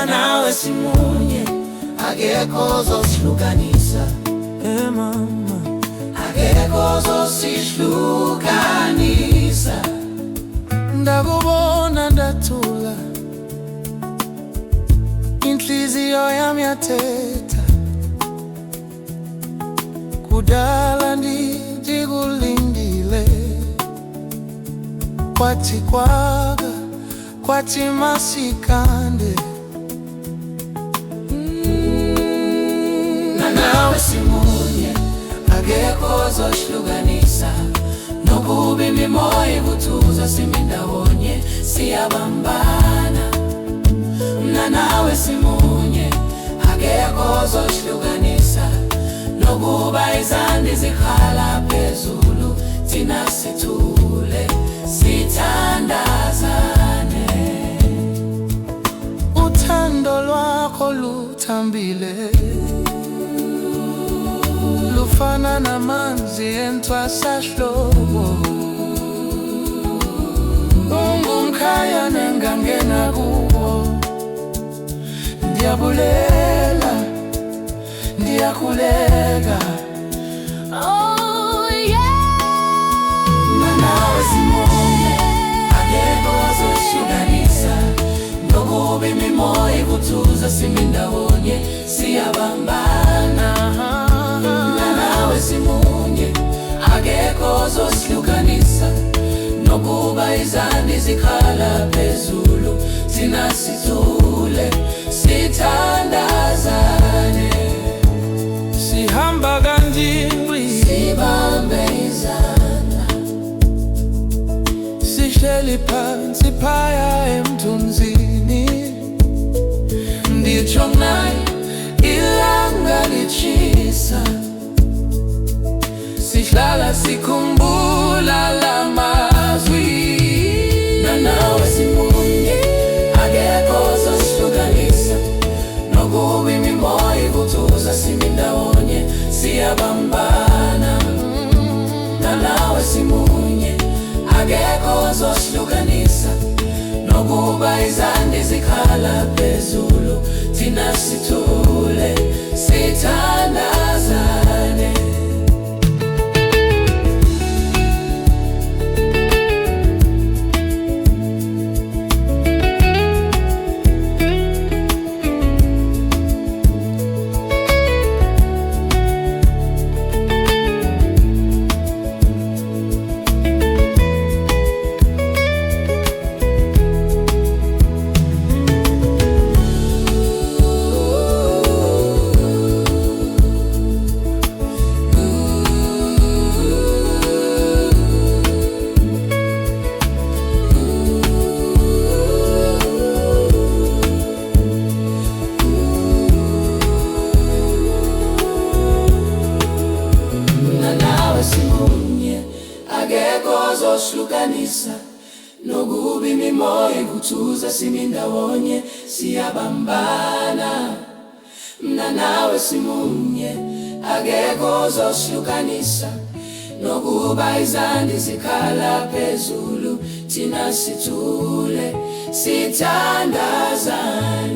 Nawe simunye akekho ozosihlukanisa, mama, akekho ozosihlukanisa. Ndakubona ndathula, inhliziyo yami yathetha. Kudala ndikulindile, kwathi kwaka, kwathi masikande. Nawe simunye akekho ozosihlukanisa, nokuba imimoya ivuthuza simi ndawonye siyabambana. Mina nawe simunye akekho ozosihlukanisa, nokuba izandla zikhala phezulu thina sithule sithandazane. Uthando lwakho luthambile, lufana namanzi entwasahlobo. Ungumkhaya nengangena kuwo, ndiyabulela, ndiyakhuleka. Oh yeah. Nawe simunye akekho ozosihlukanisa, nokuba imimoya ivuthuza simi ndawonye siyabambana. Nawe simunye akekho ozosihlukanisa, nokuba izandla zikhala phezulu thina sithule sithandazane. Sihamba kanjingwi, sibambe izandla, sihleli phansi phaya emthunzini. nditsho naye ilanga litshisa, sihlala sikhumbula la mazwi. nawe simunye akekho ozosihlukanisa, nokuba imimoya ivuthuza simi ndawonye siyabambana. Nawe simunye akekho ozosihlukanisa, nokuba izandla zikhala phezulu thina sithule sithandazane. Akekho ozosihlukanisa, nokuba imimoya ivuthuza simi ndawonye siyabambana. Mina nawe simunye akekho ozosihlukanisa, nokuba izandla zikhala phezulu thina sithule sithandazane.